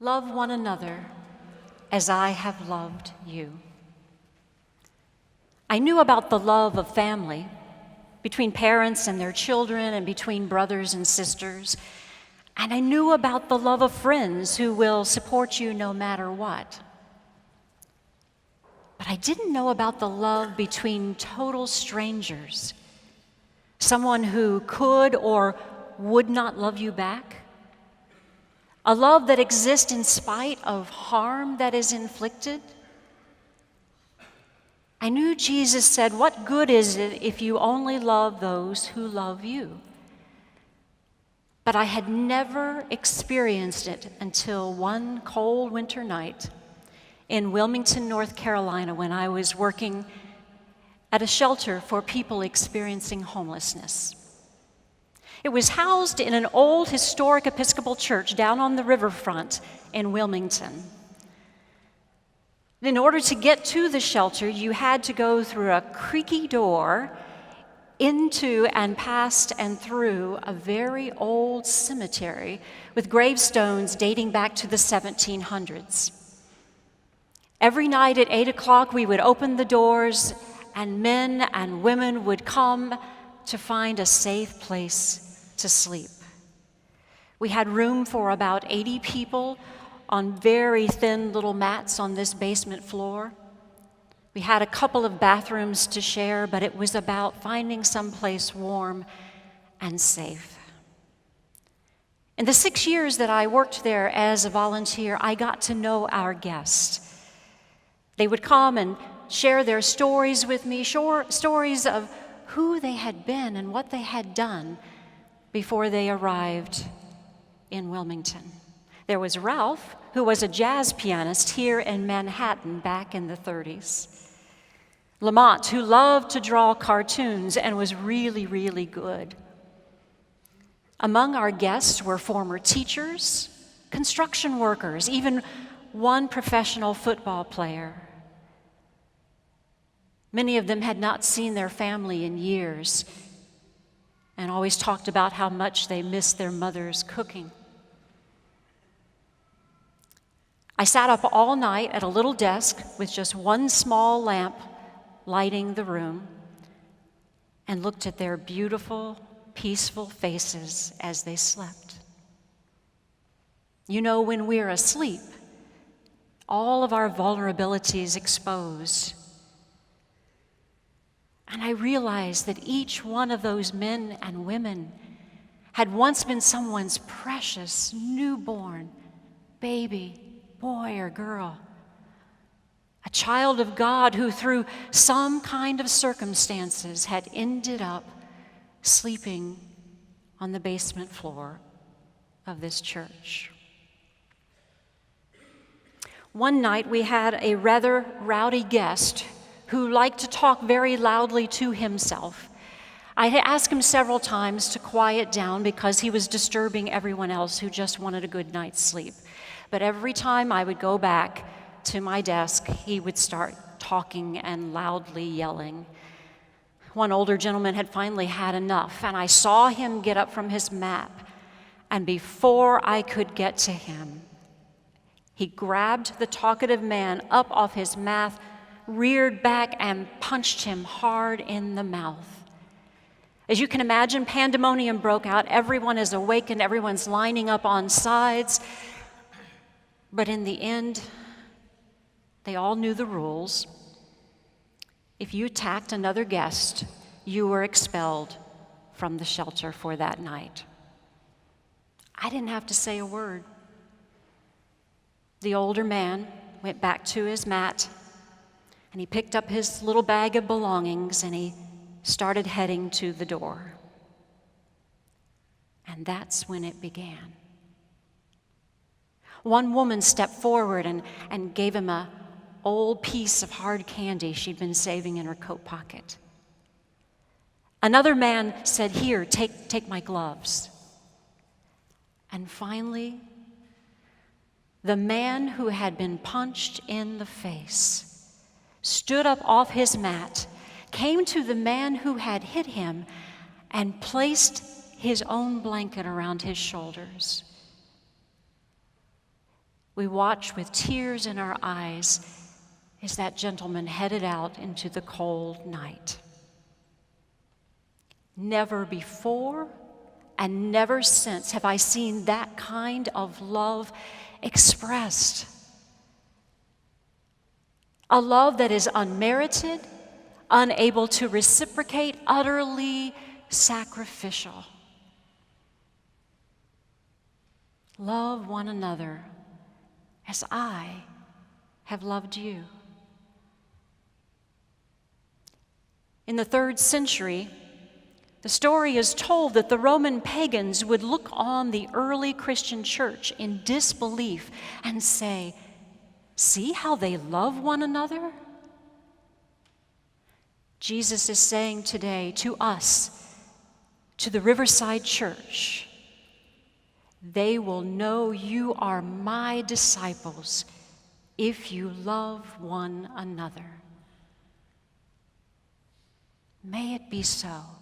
Love one another as I have loved you. I knew about the love of family, between parents and their children and between brothers and sisters. And I knew about the love of friends who will support you no matter what. But I didn't know about the love between total strangers, someone who could or would not love you back, a love that exists in spite of harm that is inflicted. I knew Jesus said, "What good is it if you only love those who love you?" But I had never experienced it until one cold winter night in Wilmington, North Carolina, when I was working at a shelter for people experiencing homelessness. It was housed in an old historic Episcopal church down on the riverfront in Wilmington. In order to get to the shelter, you had to go through a creaky door into and past and through a very old cemetery with gravestones dating back to the 1700s. Every night at 8 o'clock, we would open the doors, and men and women would come to find a safe place to sleep. We had room for about 80 people on very thin little mats on this basement floor. We had a couple of bathrooms to share, but it was about finding someplace warm and safe. In the 6 years that I worked there as a volunteer, I got to know our guests. They would come and share their stories with me, stories of who they had been and what they had done before they arrived in Wilmington. There was Ralph, who was a jazz pianist here in Manhattan back in the 30s. Lamont, who loved to draw cartoons and was really, really good. Among our guests were former teachers, construction workers, even one professional football player. Many of them had not seen their family in years and always talked about how much they missed their mother's cooking. I sat up all night at a little desk with just one small lamp lighting the room and looked at their beautiful, peaceful faces as they slept. You know, when we're asleep, all of our vulnerabilities exposed. And I realized that each one of those men and women had once been someone's precious newborn baby, boy or girl, a child of God who through some kind of circumstances had ended up sleeping on the basement floor of this church. One night we had a rather rowdy guest who liked to talk very loudly to himself. I had asked him several times to quiet down because he was disturbing everyone else who just wanted a good night's sleep. But every time I would go back to my desk, he would start talking and loudly yelling. One older gentleman had finally had enough, and I saw him get up from his mat, and before I could get to him, he grabbed the talkative man up off his mat, reared back, and punched him hard in the mouth. As you can imagine, pandemonium broke out. Everyone is awakened. Everyone's lining up on sides. But in the end, they all knew the rules. If you attacked another guest, you were expelled from the shelter for that night. I didn't have to say a word. The older man went back to his mat, and he picked up his little bag of belongings, and he started heading to the door. And that's when it began. One woman stepped forward and gave him an old piece of hard candy she'd been saving in her coat pocket. Another man said, "Here, take my gloves." And finally, the man who had been punched in the face stood up off his mat, came to the man who had hit him, and placed his own blanket around his shoulders. We watch with tears in our eyes as that gentleman headed out into the cold night. Never before and never since have I seen that kind of love expressed. A love that is unmerited, unable to reciprocate, utterly sacrificial. Love one another as I have loved you. In the 3rd century, the story is told that the Roman pagans would look on the early Christian church in disbelief and say, "See how they love one another?" Jesus is saying today to us, to the Riverside Church, they will know you are my disciples if you love one another. May it be so.